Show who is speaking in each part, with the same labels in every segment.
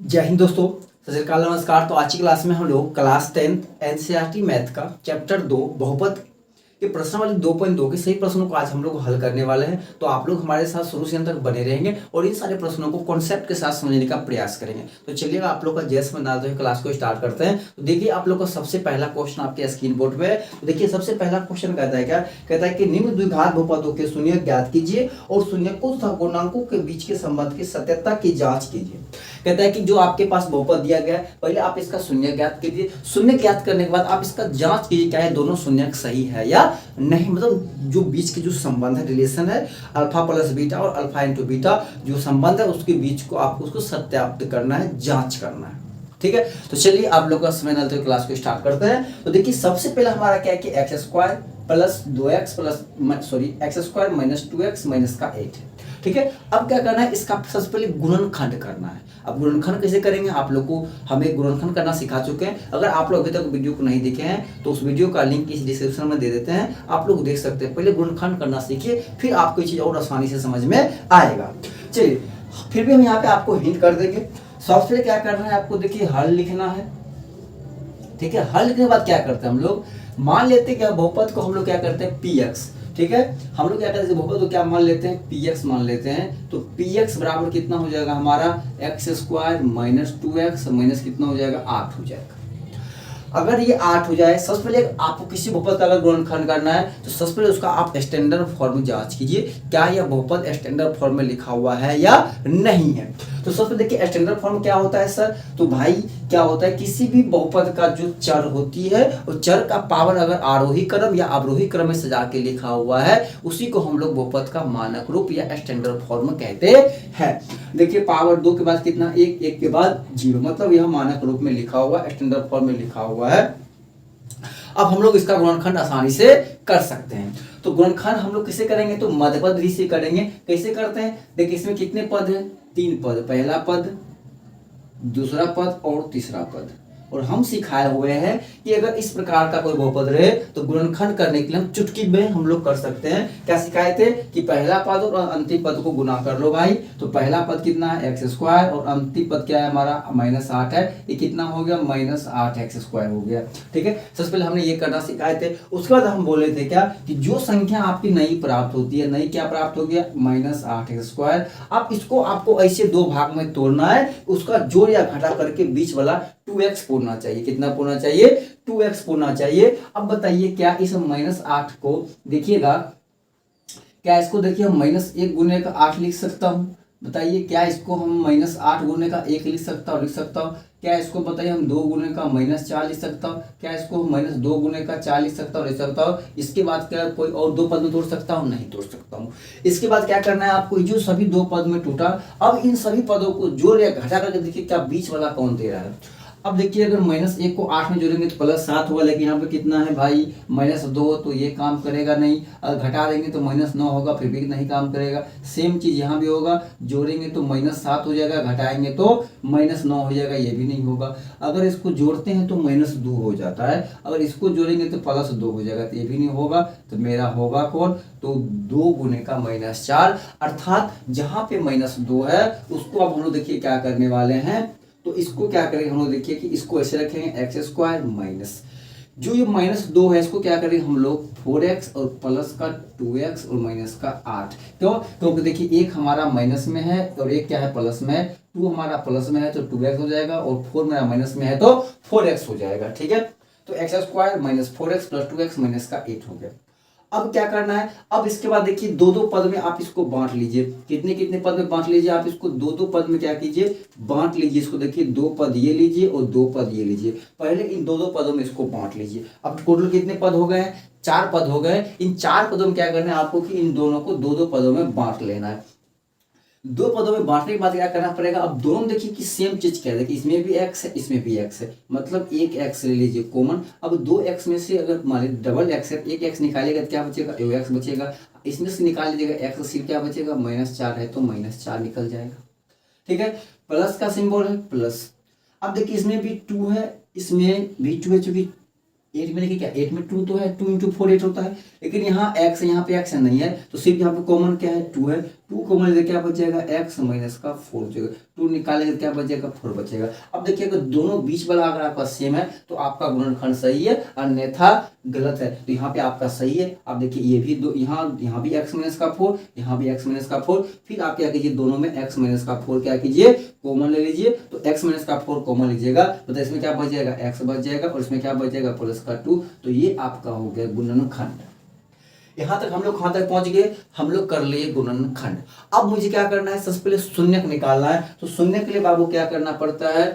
Speaker 1: जय हिंद दोस्तों। सत श्री अकाल, नमस्कार। तो आज की क्लास में हम लोग क्लास 10th एनसीईआरटी मैथ का चैप्टर 2 बहुपद के प्रश्न वाले 2.2 के सही प्रश्नों को आज हम लोग हल करने वाले हैं। तो आप लोग हमारे साथ शुरू से अंत तक बने रहेंगे और इन सारे प्रश्नों को कॉन्सेप्ट के साथ समझने का प्रयास करेंगे। तो चलिए आप लोग का जैसे बना दो क्लास को स्टार्ट करते हैं। तो देखिए आप लोग का सबसे पहला क्वेश्चन आपके स्क्रीन बोर्ड पे है। तो देखिए सबसे पहला क्वेश्चन कहता है क्या, कहता है कि निम्न द्विघात बहुपदों के शून्य ज्ञात कीजिए और शून्यकों तथा पूर्णांकों के बीच के संबंध की सत्यता की जांच कीजिए। कहता है कि जो आपके पास बहुपद दिया गया है, पहले आप इसका शून्य ज्ञात कीजिए। शून्य ज्ञात करने के बाद आप इसका जांच कीजिए क्या है दोनों शून्य सही है या नहीं। मतलब जो बीच के जो संबंध है, रिलेशन है अल्फा प्लस बीटा और अल्फा इंटू बीटा जो संबंध है उसके बीच को आपको उसको सत्यापित करना है, जांच करना है। ठीक है, तो चलिए आप लोग का समय न लेते हुए क्लास को स्टार्ट करते हैं। तो देखिए सबसे पहले हमारा क्या है कि x square plus 2x x square minus 2x minus का 8 है। ठीक है, अब क्या करना है, इसका सबसे पहले गुणनखंड करना है। अब गुणनखंड कैसे करेंगे, आप लोग को हमें गुणनखंड करना सिखा चुके हैं। अगर आप लोग अभी तक वीडियो को नहीं देखे हैं तो उस वीडियो का लिंक इस डिस्क्रिप्शन में दे देते हैं, आप लोग देख सकते हैं। पहले गुणनखंड करना सीखिए, फिर आपको ये चीज और आसानी से समझ में आएगा। चलिए फिर भी हम यहाँ पे आपको हिंट कर देंगे। सबसे पहले क्या करना है आपको, देखिए हल लिखना है। ठीक है, हल लिखने के बाद क्या करते हैं हम लोग, मान लेते हैं क्या बहुपद को हम लोग क्या करते हैं px। ठीक है, हम लोग क्या करते हैं बहुपद को क्या मान लेते हैं, px मान लेते हैं। तो px बराबर कितना हो जाएगा हमारा x square minus 2x minus कितना हो जाएगा 8 हो जाएगा। अगर ये 8 हो जाए, सबसे पहले आपको किसी बहुपद का अगर गुणनखंड करना है तो सबसे पहले उसका आप स्टैंडर्ड फॉर्म में जांच कीजिए क्या यह बहुपद स्टैंडर्ड फॉर्म में लिखा हुआ है या नहीं है। तो सबसे पहले देखिए स्टैंडर्ड फॉर्म क्या होता है सर, तो भाई क्या होता है किसी भी बहुपद का जो चर होती है और चर का पावर अगर आरोही क्रम या अवरोही क्रम में सजा के लिखा हुआ है उसी को हम लोग बहुपद का मानक रूप या स्टैंडर्ड फॉर्म कहते हैं। देखिए पावर 2 के बाद कितना 1, 1 के बाद 0, मतलब यह मानक रूप में लिखा हुआ स्टैंडर्ड फॉर्म में लिखा हुआ है। अब हम लोग इसका गुणनखंड आसानी से कर सकते हैं। तो गुणनखंड हम लोग किसे करेंगे, तो मध्यपद विधि से करेंगे। कैसे करते हैं, देखिए इसमें कितने पद हैं, 3 पद, पहला पद, दूसरा पद और तीसरा पद। और हम सिखाए हुए हैं कि अगर इस प्रकार का कोई बहुपद रहे तो गुणनखंड करने के लिए हम चुटकी में हम लोग कर सकते हैं। क्या सिखाए थे कि पहला पद और अंतिम पद को गुना कर लो भाई। तो पहला पद कितना है एक्स स्क्वायर और अंतिम पद क्या है हमारा -8 है। ये कितना हो गया -8 एक्स स्क्वायर हो गया। ठीक है, सबसे पहले हमने ये करना सिखाए थे। उसके बाद हम बोले थे क्या कि जो संख्या आपकी नई प्राप्त होती है, नई क्या प्राप्त हो गया -8 एक्स स्क्वायर। अब इसको आपको ऐसे 2 भाग में तोड़ना है, उसका जोड़ या घटा करके बीच वाला 2x पूर्णा चाहिए। कितना पूर्णा चाहिए, 2x पूर्णा चाहिए। अब बताइए क्या इस -8 को देखिएगा, क्या इसको देखिए हम -1 गुने का 8 लिख सकता हूं, बताइए क्या इसको हम -8 गुने का 1 लिख सकता हूं। क्या इसको बताइए हम 2 गुने का -4 लिख सकता हूं। क्या इसको हम -2 गुने का 4 लिख सकता हूं। इसके बाद क्या कोई और 2 पद में तोड़ सकता हूं, नहीं तोड़ सकता हूं। इसके बाद क्या करना है आपको, जो सभी 2 पद में टूटा, अब इन सभी पदों को जोड़ या घटा करके देखिए क्या बीच वाला कौन दे रहा है। अब देखिए अगर -1 को 8 में जोड़ेंगे तो +7 होगा, लेकिन यहाँ पे कितना है भाई -2, तो ये काम करेगा नहीं। अगर घटा देंगे तो -9 होगा, फिर भी नहीं काम करेगा। सेम चीज यहाँ भी होगा, जोड़ेंगे तो -7 हो जाएगा, घटाएंगे तो -9 हो जाएगा, ये भी नहीं होगा। अगर इसको जोड़ते हैं तो -2 हो जाता है, अगर इसको जोड़ेंगे तो +2 हो जाएगा, तो ये भी नहीं होगा। तो मेरा होगा कौन, तो 2 गुने का -4, अर्थात जहाँ पे -2 है उसको अब हम लोग देखिए क्या करने वाले हैं, तो इसको क्या करेंगे हम लोग, देखिए कि इसको ऐसे रखेंगे एक्स स्क्वायर माइनस जो ये -2 है इसको क्या करेंगे हम लोग 4x और प्लस का 2x और माइनस का 8। क्यों, क्योंकि देखिए एक हमारा माइनस में है और एक क्या है प्लस में है। 2 हमारा प्लस में है तो 2x हो जाएगा और 4 मेरा माइनस में है तो 4x हो जाएगा। ठीक है, तो x square minus 4x plus 2x minus का 8 हो गया। अब क्या करना है, अब इसके बाद देखिए 2-2 पद में आप इसको बांट लीजिए। कितने कितने पद में बांट लीजिए, आप इसको 2-2 पद में क्या कीजिए, बांट लीजिए। इसको देखिए 2 पद ये लीजिए और 2 पद ये लीजिए। पहले इन 2-2 पदों में इसको बांट लीजिए। अब टोटल कितने पद हो गए, 4 पद हो गए। इन 4 पदों में क्या करना है आपको कि इन दोनों को 2-2 पदों में बांट लेना है। 2 पदों में बांटने के बाद क्या करना पड़ेगा, अब दोनों देखिए कि सेम चीज क्या है, देखिए इसमें भी x है इसमें भी x है, मतलब एक x ले लीजिए कॉमन। अब 2x में से अगर मान लीजिए डबल x है, एक x निकालिएगा तो क्या बचेगा, x बचेगा। इसमें से निकाल लीजिएगा x, सिर्फ क्या बचेगा -4 है तो -4 निकल जाएगा। ठीक है, प्लस का सिंबल है प्लस। अब देखिए इसमें भी 2 है, इसमें भी 2 है, चूंकि 8 में देखिए क्या 8 में 2 तो है, 2 × 4 8 होता है, लेकिन यहाँ x है यहाँ पे x नहीं है तो सिर्फ यहाँ पे कॉमन क्या है 2 है। टू कॉमन लेते क्या बचेगा, एक्स माइनस का 4 बचेगा। टू निकालेंगे क्या बचेगा, 4 बचेगा। अब देखिए अगर दोनों बीच वाला अगर आपका सेम है तो आपका गुणनखंड सही है, अन्यथा गलत है। तो यहाँ पे आपका सही है। आप देखिए ये भी दो, यहाँ भी एक्स माइनस का 4, यहाँ भी एक्स माइनस का 4। फिर आप क्या कीजिए, दोनों में एक्स माइनस का 4 क्या कीजिए, कॉमन ले लीजिए। तो एक्स माइनस का 4 कॉमन लीजिएगा तो इसमें क्या बच जाएगा, एक्स बच जाएगा और इसमें क्या बच जाएगा, प्लस का 2। तो ये आपका हो गया गुणनखंड। यहां तक हम लोग कहां तक पहुंच गए, हम लोग कर लिए गुणनखंड। अब मुझे क्या करना है, सबसे पहले शून्यक निकालना है। तो शून्यक के लिए बाबू क्या करना पड़ता है,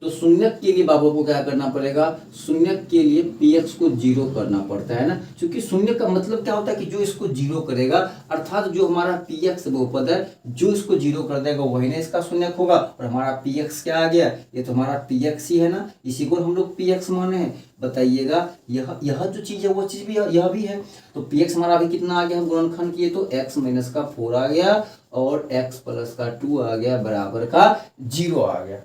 Speaker 1: तो शून्यक के लिए बाबू को क्या करना पड़ेगा, शून्यक के लिए px को जीरो करना पड़ता है ना, क्योंकि शून्य का मतलब क्या होता है कि जो इसको जीरो करेगा, अर्थात जो हमारा px बहुपद है जो इसको जीरो कर देगा वही ना इसका शून्यक होगा। और हमारा px क्या आ गया, ये तो हमारा px ही है ना, इसी को हम लोग px माने हैं। बताइएगा यह जो चीज है वो चीज भी यह भी है। तो px हमारा अभी कितना आ गया, हम गुणनखंड किए तो x माइनस का 4 आ गया और x प्लस का 2 आ गया, बराबर का 0 आ गया।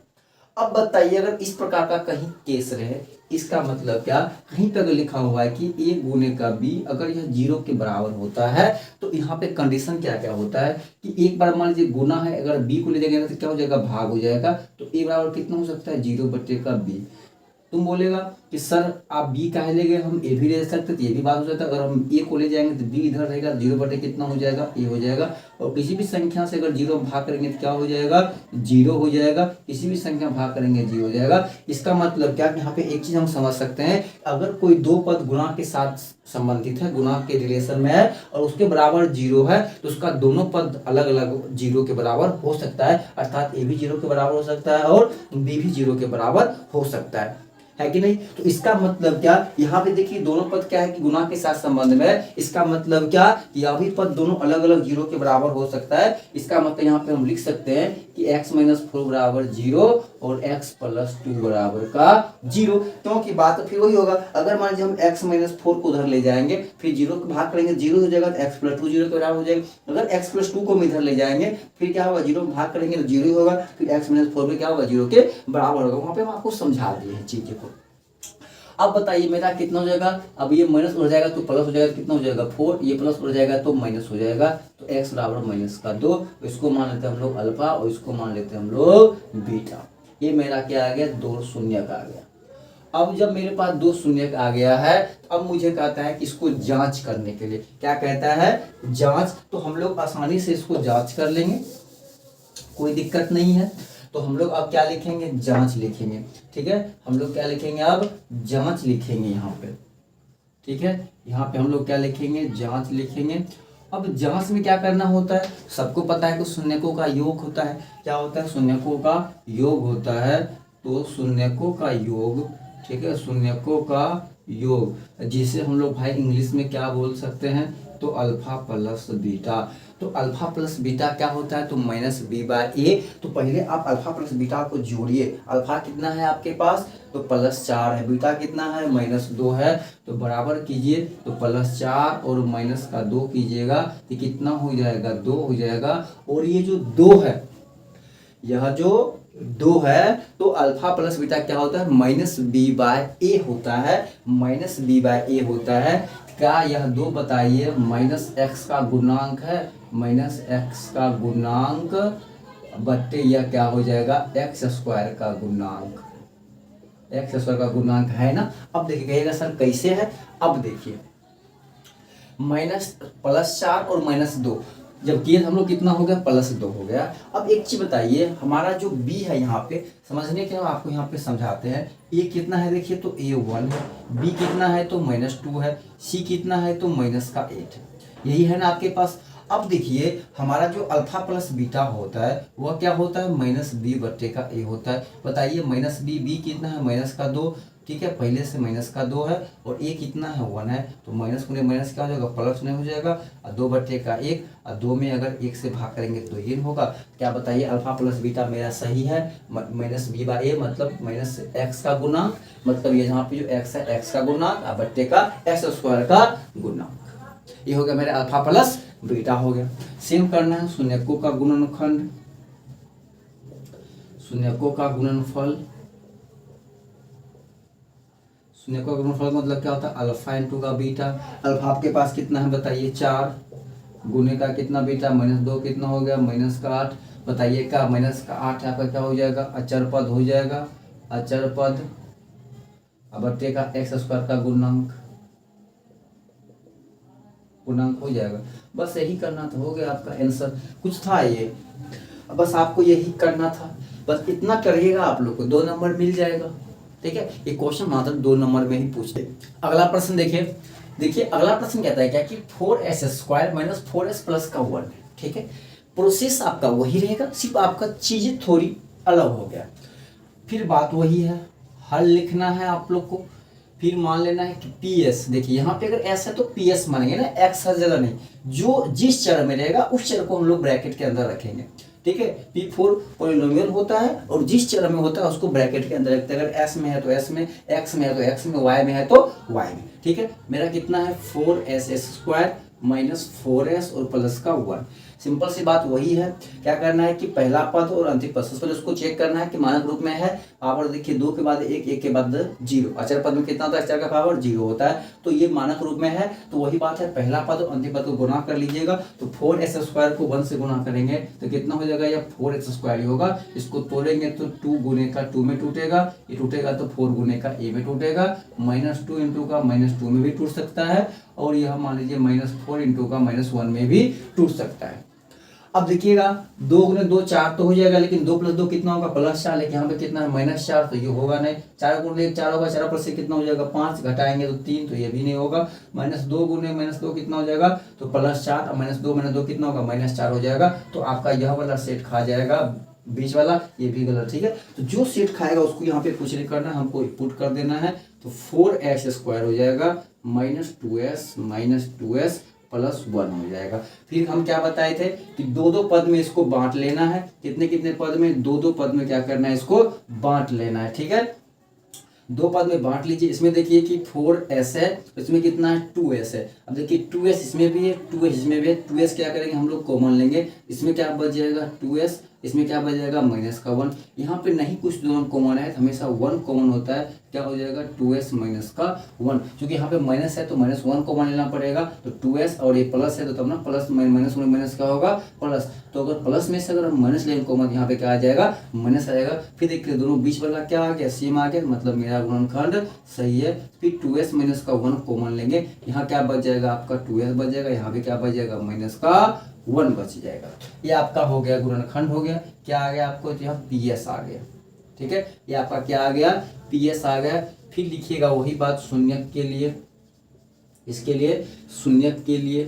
Speaker 1: अब बताइए अगर इस प्रकार का कहीं केस रहे, इसका मतलब क्या, कहीं पे अगर लिखा हुआ है कि a गुने का b अगर यह 0 के बराबर होता है तो यहाँ पे कंडीशन क्या क्या होता है कि एक बार मान लीजिए गुना है, अगर b को ले जाएंगे तो क्या हो जाएगा, भाग हो जाएगा। तो a बराबर कितना हो सकता है, 0/b। तुम बोलेगा कि सर आप b काहे ले गए, हम a भी ले सकते, तो ये भी बात हो जाता है। अगर हम a को ले जाएंगे तो b इधर रहेगा, 0 कितना हो जाएगा, a हो जाएगा। और किसी भी संख्या से अगर 0 भाग करेंगे तो क्या हो जाएगा, 0 हो जाएगा। किसी भी संख्या भाग करेंगे 0 हो जाएगा। इसका मतलब क्या कि यहाँ पे एक चीज हम समझ सकते हैं, अगर कोई दो पद गुणा के साथ संबंधित है, गुणा के रिलेशन में है और उसके बराबर 0 है तो उसका दोनों पद अलग अलग 0 के बराबर हो सकता है। अर्थात a भी 0 के बराबर हो सकता है और b भी 0 के बराबर हो सकता है कि नहीं। तो इसका मतलब क्या, यहाँ पे देखिए दोनों पद क्या है कि गुणा के साथ संबंध में है। इसका मतलब क्या कि यह भी पद दोनों अलग अलग 0 के बराबर हो सकता है। इसका मतलब यहाँ पे हम लिख सकते हैं कि x माइनस 4 बराबर 0 और x प्लस 2 बराबर का 0। क्योंकि बात फिर वही होगा, अगर मान लीजिए हम x माइनस 4 को उधर ले जाएंगे फिर 0 को भाग करेंगे 0 हो जाएगा, तो x प्लस 2 0 के बराबर हो जाएगा। अगर x प्लस 2 को हम इधर ले जाएंगे फिर क्या होगा, 0 भाग करेंगे तो 0 ही होगा, फिर x माइनस 4 में क्या होगा, 0 के बराबर होगा। वहां पे हम आपको समझा दिए हैं चीजें को। अब बताइए मेरा कितना हो जाएगा, अब ये माइनस उड़ जाएगा तो प्लस हो जाएगा, कितना हो जाएगा 4, ये प्लस उड़ जाएगा तो माइनस हो जाएगा। तो x बराबर माइनस का 2, इसको मान लेते हैं हम लोग अल्फा और इसको मान लेते हैं हम लोग बीटा। ये मेरा क्या आ गया, 2 शून्यक आ गया। अब जब मेरे पास 2 शून्यक आ गया है तो अब मुझे कहता है कि इसको जांच करने के लिए, क्या कहता है, जांच। तो हम लोग आसानी से इसको जांच कर लेंगे, कोई दिक्कत नहीं है। तो हम लोग अब क्या लिखेंगे, जांच लिखेंगे। ठीक है, हम लोग क्या लिखेंगे, अब जांच लिखेंगे यहाँ पे। ठीक है, यहाँ पे हम लोग क्या लिखेंगे, जांच लिखेंगे। अब जांच में क्या करना होता है, सबको पता है कि शून्यकों का योग होता है। क्या होता है, शून्यकों का योग होता है। तो शून्यकों का योग, ठीक है, शून्यकों का योग, जिसे हम लोग भाई इंग्लिश में क्या बोल सकते हैं, तो अल्फा प्लस बीटा। तो अल्फा प्लस बीटा क्या होता है, तो माइनस बी बाय ए। तो पहले आप अल्फा प्लस बीटा को जोड़िए। अल्फा कितना है आपके पास, तो +4 है, बीटा कितना है, -2 है। तो बराबर कीजिए, तो +4 और माइनस का 2 कीजिएगा तो कितना हो जाएगा, 2 हो जाएगा। और ये जो 2 है, यह जो 2 है, तो अल्फा प्लस बीटा क्या होता है, -b/a होता है, -b/a होता है। क्या यह 2 बताइए -x का गुणांक है, -x का गुणांक बट्टे यह क्या हो जाएगा, x² का गुणांक, x² का गुणांक है ना। अब देखिएगा सर कैसे है, अब देखिए +4 और -2 जब किए हम लोग कितना हो गया, +2 हो गया। अब एक चीज बताइए, हमारा जो b है यहाँ पे, समझने के लिए आपको यहाँ पे समझाते हैं। a कितना है देखिए, तो a1 है, b कितना है तो -2 है, c कितना है तो -8 है। यही है ना आपके पास। अब देखिए हमारा जो अल्फा प्लस बीटा होता है वह क्या होता है, -b/a होता है। बताइए -b कितना है, -2, ठीक है, पहले से -2 है और a कितना है, 1 है। तो माइनस में माइनस क्या हो जाएगा, प्लस में हो जाएगा, और 2/1 और 2 में अगर 1 से भाग करेंगे तो ये होगा। क्या बताइए, अल्फा प्लस बीटा मेरा सही है, -b/a मतलब -x का गुणांक, मतलब ये जहाँ पे जो x है x का गुणांक और बट्टे का x² का गुणांक। ये हो गया मेरे अल्फा प्लस बीटा हो गया। सेम करना है शून्यकों का गुणनखंड, शून्यकों का गुणनफल। शून्यकों का गुणनफल मतलब क्या होता है, अल्फा इंटू का बीटा। अल्फा आपके पास कितना है बताइए, 4, गुने का कितना बेटा -2 कितना हो गया -8। बताइए का -8 आपका क्या हो जाएगा, अचर पद हो जाएगा, अचर पद बट्टे का एक्स स्क्वायर का गुणांक हो जाएगा। बस यही करना था, हो गया आपका आंसर। कुछ था ये, बस आपको यही करना था, बस इतना करिएगा आप लोग को 2 नंबर मिल जाएगा। ठीक है, ये क्वेश्चन मात्र 2 नंबर में ही पूछते। अगला प्रश्न देखिए अगला प्रश्न कहता है क्या कि 4s² - 4s प्लस का 1। ठीक है, प्रोसेस आपका वही रहेगा, सिर्फ आपका चीजें थोड़ी अलग हो गया। फिर बात वही है, हल लिखना है आप लोग को। फिर मान लेना है कि PS, देखिए यहाँ पे अगर S है तो PS मानेंगे ना, X हर जगह नहीं, जो जिस चर में रहेगा उस चर को हम लोग ब्रैकेट के अंदर रखेंगे। ठीक है, P4 पॉलिनोमियल होता है और जिस चर में होता है उसको ब्रैकेट के अंदर रखते हैं। अगर S में है तो S में, X में है तो X में, Y में है तो Y में। ठीक है, मेरा कितना है 4s² - 4s और प्लस का 1। सिंपल सी बात वही है, क्या करना है कि पहला पद और अंतिम पद सबसे पहले उसको चेक करना है कि मानक रूप में है। पावर देखिए 2 के बाद 1, 1 के बाद 0। अचर पद में कितना होता है, अचर का पावर 0 होता है, तो ये मानक रूप में है। तो वही बात है, पहला पद और अंतिम पद को गुणा कर लीजिएगा। तो 4s² को 1 से गुणा करेंगे तो कितना हो जाएगा, या 4s² ही होगा। इसको तोड़ेंगे तो 2 गुने का 2 में टूटेगा, ये टूटेगा तो 4 गुने का a में टूटेगा, -2 इंटू का -2 में भी टूट सकता है, और यह मान लीजिए -4 इंटू का -1 में भी टूट सकता है। अब देखिएगा 2 गुने 2 4 तो हो जाएगा, लेकिन 2 + 2 कितना होगा, +4। लेकिन यहाँ पे कितना है -4, तो ये होगा नहीं। 4 गुने 4 होगा, 4 प्लस से कितना हो जाएगा 5, घटाएंगे तो 3, तो ये भी नहीं होगा। -2 गुने -2 कितना हो जाएगा, तो +4, और -2 - 2 कितना होगा, -4 हो जाएगा। तो आपका यह वाला सेट खा जाएगा, बीच वाला ये भी गलत। ठीक है, तो जो सेट खाएगा उसको यहाँ पे कुछ नहीं करना, हमको पुट कर देना है। तो 4s² हो जाएगा -2s प्लस 1 हो जाएगा। फिर हम क्या बताए थे कि 2 पद में इसको बांट लेना है। कितने पद में, 2 पद में क्या करना है, इसको बांट लेना है। ठीक है, 2 पद में बांट लीजिए। इसमें देखिए कि 4s है, इसमें कितना है 2s है। अब देखिए 2s इसमें भी है, 2s इसमें भी है। 2s क्या करेंगे हम लोग कॉमन लेंगे, इसमें क्या बच जाएगा 2s, इसमें क्या बच जाएगा -1। यहाँ पे नहीं कुछ दोनों कॉमन है, हमेशा 1 कॉमन होता है, क्या हो जाएगा 2s - 1। क्योंकि यहाँ पे माइनस है तो -1 कॉमन लेना पड़ेगा, तो 2s और ये प्लस है तो तब ना प्लस माइनस क्या होगा प्लस। तो अगर प्लस में से अगर हम माइनस लेंगे कॉमन, यहाँ पे क्या आ जाएगा माइनस आ जाएगा। फिर देखिए दोनों बीच वाला क्या आ गया, सेम आ गया, मतलब मेरा गुणनखंड सही है। फिर 2s - 1 कॉमन लेंगे, यहाँ क्या बच जाएगा आपका 2s बच जाएगा, यहाँ पे क्या बच जाएगा -1 बच जाएगा। ये आपका हो गया गुणनखंड हो गया। क्या आ गया आपको, यहाँ PS आ गया। ठीक है, ये आपका क्या आ गया, PS आ गया। फिर लिखिएगा वही बात शून्यक के लिए, इसके लिए शून्यक के लिए,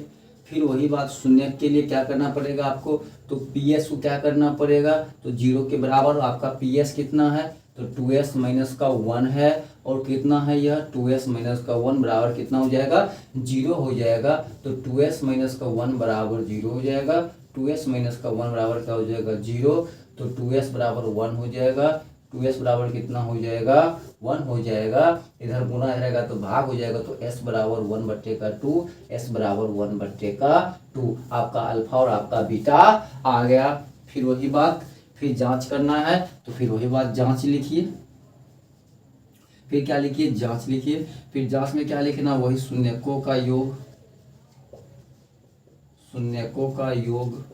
Speaker 1: फिर वही बात शून्यक के लिए क्या करना पड़ेगा आपको, तो PS को क्या करना पड़ेगा, तो 0 के बराबर। आपका PS कितना है, तो 2s - 1 है, और कितना है यह 2s - 1 बराबर कितना हो जाएगा 0 हो जाएगा। तो 2s - 1 बराबर 0 हो जाएगा, 2s - 1 बराबर क्या हो जाएगा 0। तो 2s बराबर 1 हो जाएगा, 2s बराबर कितना हो जाएगा 1 हो जाएगा। इधर गुना रहेगा तो भाग हो जाएगा, तो s बराबर 1/2, s बराबर 1/2। आपका अल्फा और आपका बीटा आ गया। फिर वही बात, फिर जांच करना है, तो फिर वही बात जांच लिखिए। फिर क्या लिखिए, जांच लिखिए। फिर जांच में क्या लिखना, वही शून्यकों का योग, शून्यकों का योग।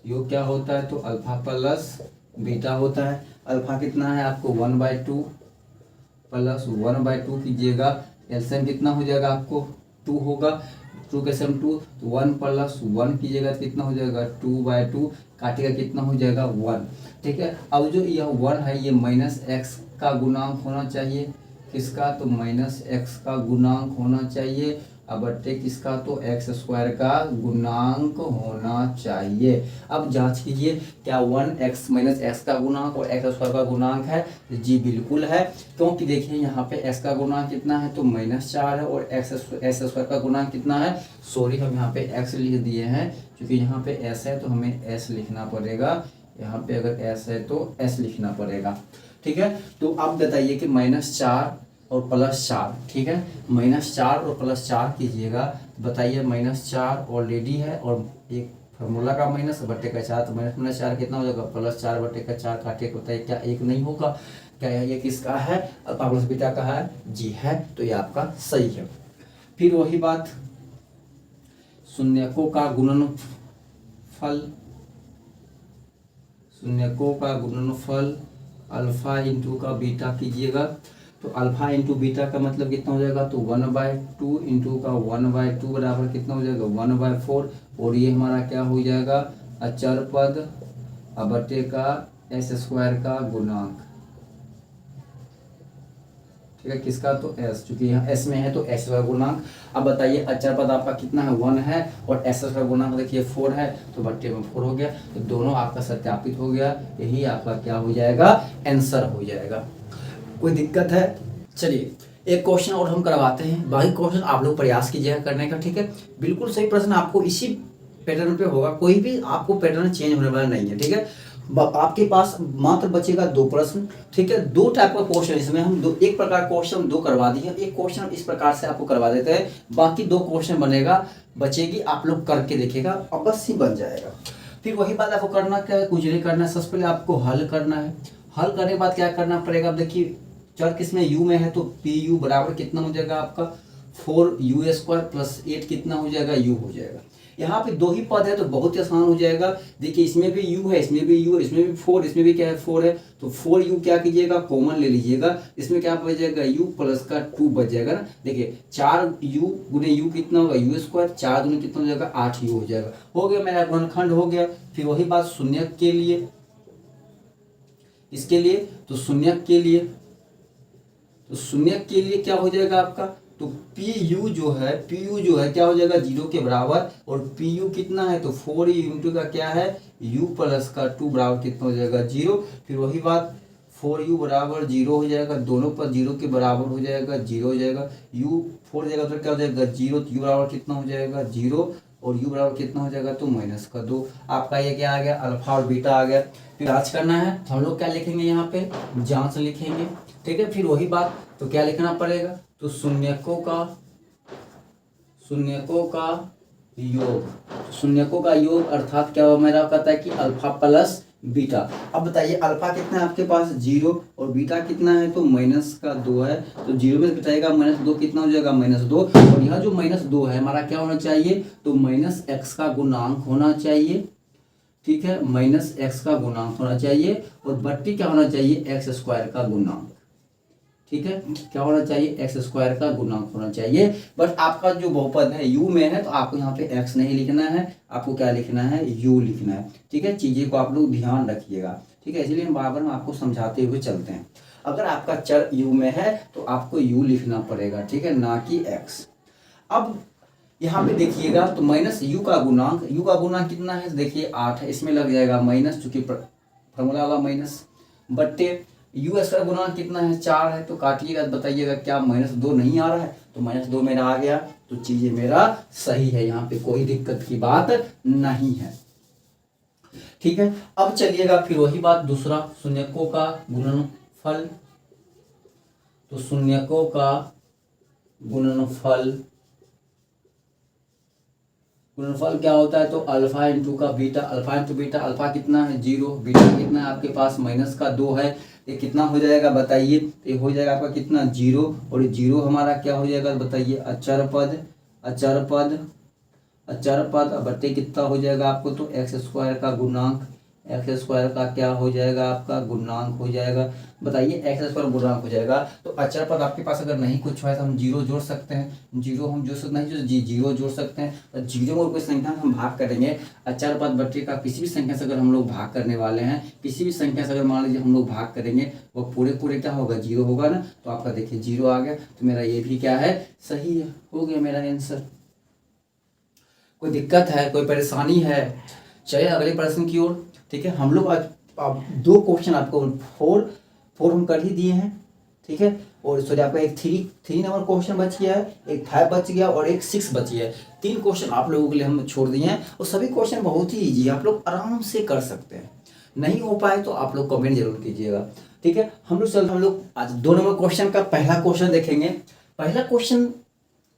Speaker 1: योग क्या होता है, तो अल्फा प्लस बीटा होता है। अल्फा कितना है आपको 1/2 प्लस 1/2 कीजिएगा, एलसीएम कितना हो जाएगा आपको 2 होगा। 2 के सम 2, तो 1 प्लस 1 कीजिएगा कितना हो जाएगा 2/2, काटिएगा कितना हो जाएगा 1। ठीक है, अब जो यह 1 है ये -x का गुणांक होना चाहिए, किसका, तो -x का गुणांक होना चाहिए। अब बट्टे किसका, तो x² का गुणांक होना चाहिए। अब जांच कीजिए क्या 1x - x का गुणांक और x² का गुणांक है, जी बिल्कुल है। क्योंकि देखिए यहाँ पे x का गुणांक कितना है, तो -4 है, और x² का गुणांक कितना है, सॉरी हम यहाँ पे x लिख दिए हैं, क्योंकि यहाँ पे s है तो हमें s लिखना पड़ेगा। यहाँ पे अगर s है तो s लिखना पड़ेगा। ठीक है, तो आप बताइए कि -4 और +4, ठीक है, -4 और +4 कीजिएगा। बताइए -4 ऑलरेडी है, और एक फार्मूला का माइनस बट्टे का 4, तो -4 कितना हो जाएगा +4/4। काटे को बताइए क्या एक नहीं होगा, क्या ये किसका है, अल्फा प्लस बीटा का है, जी है, तो ये आपका सही है। फिर वही बात शून्यकों का गुणनफल, शून्यकों का गुणनफल अल्फा इंटू का बीटा कीजिएगा। तो अल्फा इंटू बीटा का मतलब कितना हो जाएगा, तो 1/2 इंटू का 1/2 बराबर कितना हो जाएगा 1/4। और ये हमारा क्या हो जाएगा अचर पद बटे का s स्क्वायर का गुणांक, ठीक है किसका, तो s, चूंकि यहाँ s में है तो s का गुणांक। अब बताइए अचर पद आपका कितना है 1 है और s का गुणांक देखिए 4 है, तो बट्टे में 4 हो गया, तो दोनों आपका सत्यापित हो गया। यही आपका क्या हो जाएगा आंसर हो जाएगा। कोई दिक्कत है? चलिए एक क्वेश्चन और हम करवाते हैं, बाकी क्वेश्चन आप लोग प्रयास कीजिएगा करने का, ठीक है। बिल्कुल सही प्रश्न आपको इसी पैटर्न पे होगा, कोई भी आपको पैटर्न चेंज होने वाला नहीं है, ठीक है। आपके पास मात्र बचेगा 2 प्रश्न, ठीक है। 2 टाइप का क्वेश्चन इसमें हम एक प्रकार क्वेश्चन 2 करवा दिए, एक क्वेश्चन इस प्रकार से आपको करवा देते हैं, बाकी 2 क्वेश्चन बनेगा बचेगी, आप लोग करके देखिएगा अवश्य बन जाएगा। फिर वही बात आपको करना क्या है, कुछ नहीं करना है, सबसे पहले आपको हल करना है। हल करने के बाद क्या करना पड़ेगा, अब देखिए चर किसमें u में है, तो पी यू बराबर कितना हो जाएगा आपका 4u² प्लस 8 कितना हो जाएगा u हो जाएगा। यहाँ पे 2 ही पद है तो बहुत ही आसान हो जाएगा। देखिए इसमें भी u है, इसमें भी u है, इसमें भी 4, इसमें भी क्या है 4 है, तो 4u क्या कीजिएगा कॉमन ले लीजिएगा, इसमें क्या बच जाएगा u प्लस का 2 बच जाएगा ना। देखिए 4u गुने u कितना होगा u², 4 गुने कितना हो जाएगा 8u हो जाएगा। हो गया मेरा गुणनखंड हो गया। फिर वही बात शून्यक के लिए, इसके लिए तो शून्यक के लिए, तो शून्यक के लिए क्या हो जाएगा आपका, तो पी जो है क्या हो जाएगा 0 के बराबर, और पी यू कितना है तो 4u इंटू का क्या है u प्लस का 2 बराबर कितना हो जाएगा 0। फिर वही बात 4u बराबर 0 हो जाएगा, दोनों पर 0 के बराबर हो जाएगा 0 हो जाएगा, u 4 जगह तो क्या हो जाएगा 0, तो u बराबर कितना हो जाएगा 0 और u बराबर कितना हो जाएगा तो -2। आपका ये क्या आ गया अल्फा और बीटा आ गया। फिर जांच करना है तो हम लोग क्या लिखेंगे यहाँ पे जांच लिखेंगे, ठीक है। फिर वही बात तो क्या लिखना पड़ेगा, तो शून्यकों का योग अर्थात क्या हुआ मेरा कहता है कि अल्फा प्लस बीटा। अब बताइए अल्फा कितना है आपके पास 0 और बीटा कितना है तो -2 है, तो 0 में घटाएगा -2 कितना हो जाएगा -2, और यहाँ जो -2 है हमारा क्या होना चाहिए तो -x का गुणांक होना चाहिए, ठीक है, -x का गुणांक होना चाहिए, और बट्टी क्या होना चाहिए x² का गुणांक, ठीक है, क्या होना चाहिए x² का गुणांक होना चाहिए। बट आपका जो बहुपद है u में है तो आपको यहाँ पे x नहीं लिखना है, आपको क्या लिखना है u लिखना है, ठीक है। चीजें को आप लोग ध्यान रखिएगा, ठीक है, इसलिए हम बार-बार आपको समझाते हुए चलते हैं। अगर आपका चर u में है तो आपको u लिखना पड़ेगा, ठीक है, ना कि x। अब यहाँ पे देखिएगा तो -u का गुणांक कितना है देखिए 8 है, इसमें लग जाएगा माइनस, चूंकि फॉर्मूला वाला माइनस, बट्टे u का गुणांक कितना है 4 है, तो काटिएगा बताइएगा क्या -2 नहीं आ रहा है, तो -2 मेरा आ गया, तो चीजें मेरा सही है, यहाँ पे कोई दिक्कत की बात नहीं है, ठीक है। अब चलिएगा फिर वही बात दूसरा शून्यकों का गुणनफल, तो शून्यकों का गुणनफल क्या होता है तो अल्फा इंटू का बीटा, अल्फा कितना है 0, बीटा कितना है आपके पास -2 है, ये कितना हो जाएगा बताइए, ये हो जाएगा आपका कितना 0, और 0 हमारा क्या हो जाएगा बताइए अचर पद बट्टे कितना हो जाएगा आपको तो x² का गुणांक, x² का क्या हो जाएगा आपका गुणांक हो जाएगा, बताइए x² गुणांक हो जाएगा। तो अचर पद आपके पास अगर नहीं कुछ है तो हम 0 जोड़ सकते हैं, 0 हम जोड़ सकते नहीं जो 0 जोड़ सकते हैं, तो 0 में कोई संख्या हम भाग करेंगे, अचर पद बट्टे का किसी भी संख्या से अगर हम लोग भाग करने वाले हैं, किसी भी संख्या से अगर मान लीजिए हम लोग भाग करेंगे वो पूरे क्या होगा 0 होगा ना, तो आपका देखिए 0 आ गया, तो मेरा ये भी क्या है सही है, हो गया मेरा आंसर। कोई दिक्कत है, कोई परेशानी है? चलिए अगले प्रश्न की ओर, ठीक है। हम लोग आज 2 क्वेश्चन आपको 4 हम कर ही दिए हैं, ठीक है, और सॉरी आपका एक 3 नंबर क्वेश्चन बच गया है, एक 5 बच गया और एक 6 बच गया है। 3 क्वेश्चन आप लोगों के लिए हम छोड़ दिए हैं, और सभी क्वेश्चन बहुत ही ईजी है, आप लोग आराम से कर सकते हैं। नहीं हो पाए तो आप लोग कमेंट जरूर कीजिएगा, ठीक है। हम लोग आज 2 नंबर क्वेश्चन का पहला क्वेश्चन देखेंगे। पहला क्वेश्चन,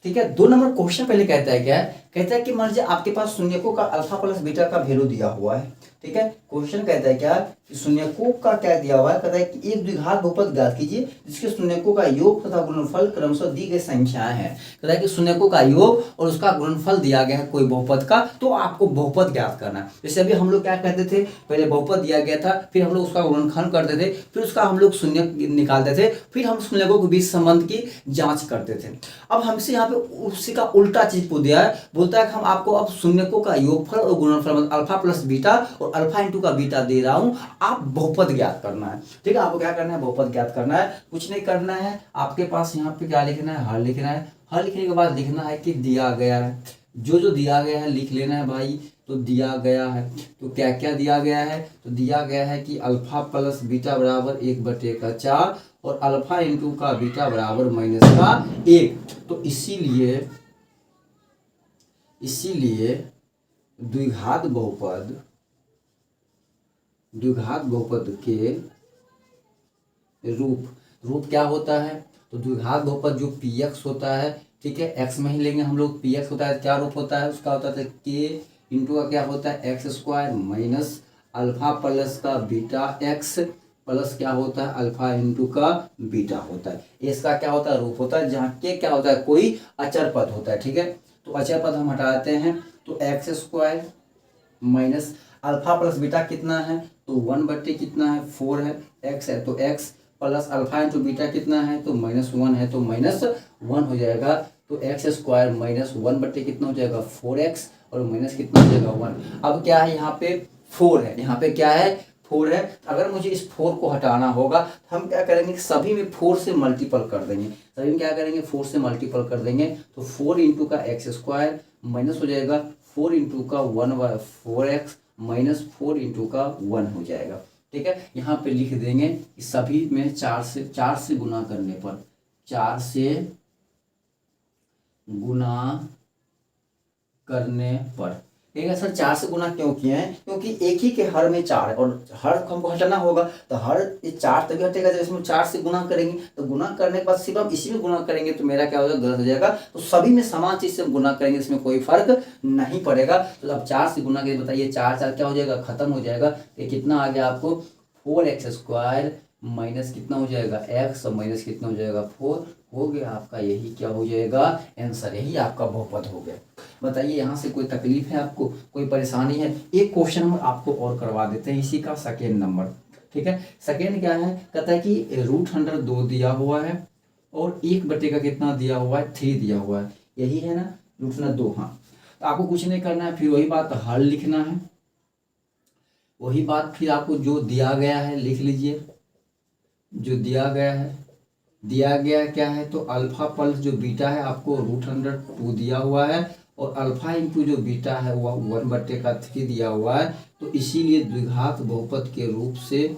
Speaker 1: ठीक है, 2 नंबर क्वेश्चन पहले कहता है क्या है, कहता है कि मान लीजिए आपके पास शून्यकों का अल्फा प्लस बीटा का वैल्यू दिया हुआ है, ठीक है। क्वेश्चन कहता है क्या कि शून्यकों का क्या दिया हुआ है, कहता है कि एक द्विघात बहुपद ज्ञात कीजिए जिसके शून्यकों का योग तथा गुणनफल क्रमशः दी गई संख्याएं हैं। कहता है कि शून्यकों का योग और उसका गुणनफल दिया गया है कोई बहुपद का, तो आपको बहुपद ज्ञात करना है। जैसे अभी हम लोग क्या करते थे, पहले बहुपद दिया गया था, फिर हम लोग उसका गुणनखंड करते थे, फिर उसका हम लोग शून्य निकालते थे, फिर हम शून्यकों के बीच संबंध की जांच करते थे। अब हमसे यहाँ पे उसी का उल्टा चीज पूछ दिया है, बोलता है कि हम आपको अब शून्यकों का योगफल और गुणनफल अल्फा प्लस बीटा और अल्फा इंटू का बीटा दे रहा हूं, आप बहुपद ज्ञात करना है। ठीक है, आपको क्या करना है, बहुपद ज्ञात करना है, कुछ नहीं करना है। आपके पास यहाँ पे क्या लिखना है, हर लिखना है। हर लिखने के बाद लिखना है कि दिया गया है, जो जो दिया गया है लिख लेना है भाई। तो दिया गया है तो क्या क्या दिया गया है, तो दिया गया है कि अल्फा प्लस बीटा बराबर 1/4 और अल्फा इंटू का बीटा बराबर -1। तो इसीलिए द्विघात बहुपद के रूप क्या होता है, तो द्विघात बहुपद जो px होता है, ठीक है, x में ही लेंगे हम लोग। px होता है, क्या रूप होता है उसका, होता है k इंटू का क्या होता है x² माइनस अल्फा प्लस का बीटा x प्लस क्या होता है अल्फा इंटू का बीटा होता है। इसका क्या होता है, रूप होता है, जहाँ के क्या होता है, कोई अचर पद होता है। ठीक है, तो अचर पद हम हटाते हैं, तो x² minus alpha plus beta कितना है, तो 1/, कितना है 4 है, x है तो x plus alpha into beta कितना है, तो -1 है, तो -1 हो जाएगा। तो x² माइनस 1/, कितना हो जाएगा 4x और माइनस कितना हो जाएगा 1। अब क्या है, यहाँ पे 4 है, यहाँ पे क्या है 4 है। अगर मुझे इस 4 को हटाना होगा तो हम क्या करेंगे, सभी में 4 से मल्टीपल कर देंगे। सभी में क्या करेंगे, 4 से मल्टीपल कर देंगे। तो 4 इंटू का x² माइनस हो जाएगा 4 इंटू का 1/4x माइनस 4 इंटू का 1 हो जाएगा। ठीक है, यहाँ पे लिख देंगे कि सभी में 4 से गुना करने पर, 4 से गुना करने पर, ठीक है सर। 4 से गुना क्यों किए हैं, क्योंकि एक ही के हर में 4 है और हर हमको हटाना होगा, तो हर 4 तभी हटेगा जब इसमें 4 से गुना करेंगे। तो गुना करने के बाद सिर्फ हम इसी में गुना करेंगे तो मेरा क्या हो जाएगा, गलत हो जाएगा। तो सभी में समान चीज से हम गुना करेंगे, इसमें कोई फर्क नहीं पड़ेगा। तो अब 4 से गुना करके बताइए, 4 क्या हो जाएगा, खत्म हो जाएगा। ये कितना आ गया आपको, 4x² माइनस कितना हो जाएगा x और माइनस कितना हो जाएगा 4 हो गया आपका। यही क्या हो जाएगा आंसर, यही आपका बहुपद हो गया। बताइए यहाँ से कोई तकलीफ है आपको, कोई परेशानी है। एक क्वेश्चन हम आपको और करवा देते हैं, इसी का सेकेंड नंबर। ठीक है, सेकेंड क्या है, कहता है कि √2 दिया हुआ है और 1/, का कितना दिया हुआ है 3 दिया हुआ है, यही है ना √2। हाँ, तो आपको कुछ नहीं करना है, फिर वही बात हल लिखना है, वही बात फिर आपको जो दिया गया है लिख लीजिए। जो दिया गया क्या है, तो अल्फा प्लस जो बीटा है आपको √2 दिया हुआ है और अल्फा इंटू जो बीटा है वह 1/3 दिया हुआ है। तो इसीलिए द्विघात बहुपद के रूप से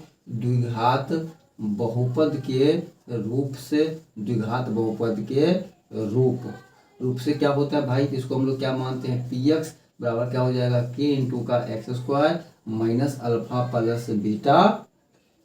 Speaker 1: रूप से क्या होता है भाई, इसको हम लोग क्या मानते हैं, px बराबर क्या हो जाएगा, k इंटू का x² minus alpha plus beta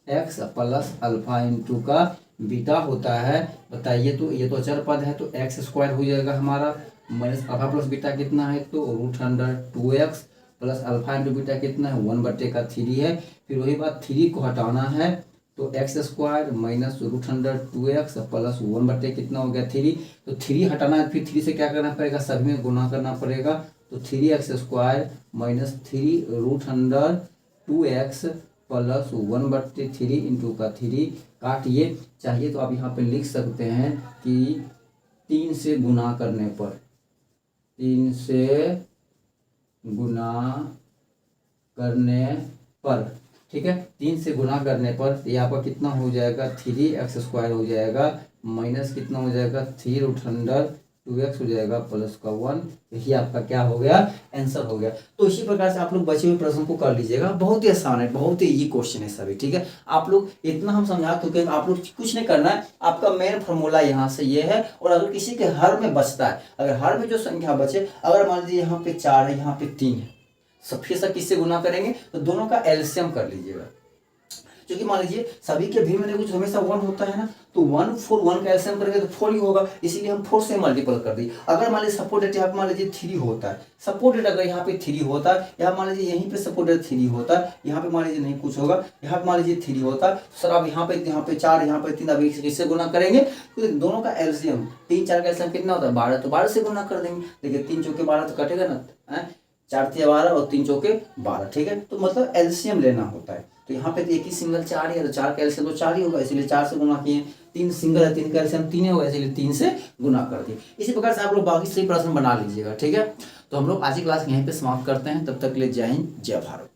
Speaker 1: x plus alpha into का बीटा होता है। बताइए, तो ये तो अचर पद है, तो x² हो जाएगा हमारा, माइनस अल्फा प्लस बीटा कितना है, तो √2x plus alpha into beta कितना है 1/3 है। फिर वही बात 3 को हटाना है, तो x² माइनस √2x प्लस 1/, कितना हो गया 3। तो 3 हटाना है, फिर 3 से क्या करना पड़ेगा, सभी में गुना करना पड़ेगा। तो 3x² minus 3 √2x plus 1/3 into का 3 काटिए। चाहिए तो आप यहाँ पे लिख सकते हैं कि 3 से गुना करने पर, 3 से गुना करने पर, ठीक है, 3 से गुना करने पर ये आपका कितना हो जाएगा, 3x² हो जाएगा माइनस कितना हो जाएगा 3√2x हो जाएगा प्लस का 1। यही आपका क्या हो गया, आंसर हो गया। तो इसी प्रकार से आप लोग बचे हुए प्रश्न को कर लीजिएगा, बहुत ही आसान है, बहुत ही इजी क्वेश्चन है सभी। ठीक है, आप लोग इतना हम समझा चुके हैं, आप लोग कुछ नहीं करना है। आपका मेन फॉर्मूला यहाँ से ये है, और अगर किसी के हर में बचता है, अगर हर में जो संख्या बचे, अगर मान लीजिए यहाँ पे 4 है, यहाँ पे 3 है, सब फिर सब किससे गुना करेंगे, तो दोनों का एलसीएम कर लीजिएगा। क्योंकि मान लीजिए सभी के भी में कुछ हमेशा 1 होता है ना, तो 1 4 1 का एलसीएम करेंगे तो 4 ही होगा, इसीलिए हम 4 से मल्टीपल कर दिए। अगर मान लीजिए सपोर्टेड यहाँ पे मान लीजिए 3 होता है, सपोर्टेड अगर यहाँ पे 3 होता है, यहाँ मान लीजिए यहीं पे सपोर्टेड 3 होता है, यहाँ पे मान लीजिए नहीं कुछ होगा, यहाँ पे मान लीजिए 3 होता है, सर अब यहाँ पे 4, यहाँ पे 3, अब इससे गुना करेंगे तो दोनों का एलसीएम 3 4 का एलसीएम कितना होता है 12, तो 12 से गुना कर देंगे। देखिए 3 चौके 12 तो कटेगा ना, 4 तिया 12 और 3 चौके 12, ठीक है। तो मतलब एलसीएम लेना होता है, तो यहाँ पे एक ही सिंगल 4 है, तो 4 का एलसीएम तो 4 ही होगा, इसलिए 4 से गुना किए। 3 सिंगल है, 3 का एलसीएम 3 होगा, इसलिए 3 से गुना कर दिए। इसी प्रकार से आप लोग बाकी सही प्रश्न बना लीजिएगा, ठीक है। तो हम लोग आज की क्लास यहीं पे समाप्त करते हैं, तब तक के लिए जय हिंद जय भारत।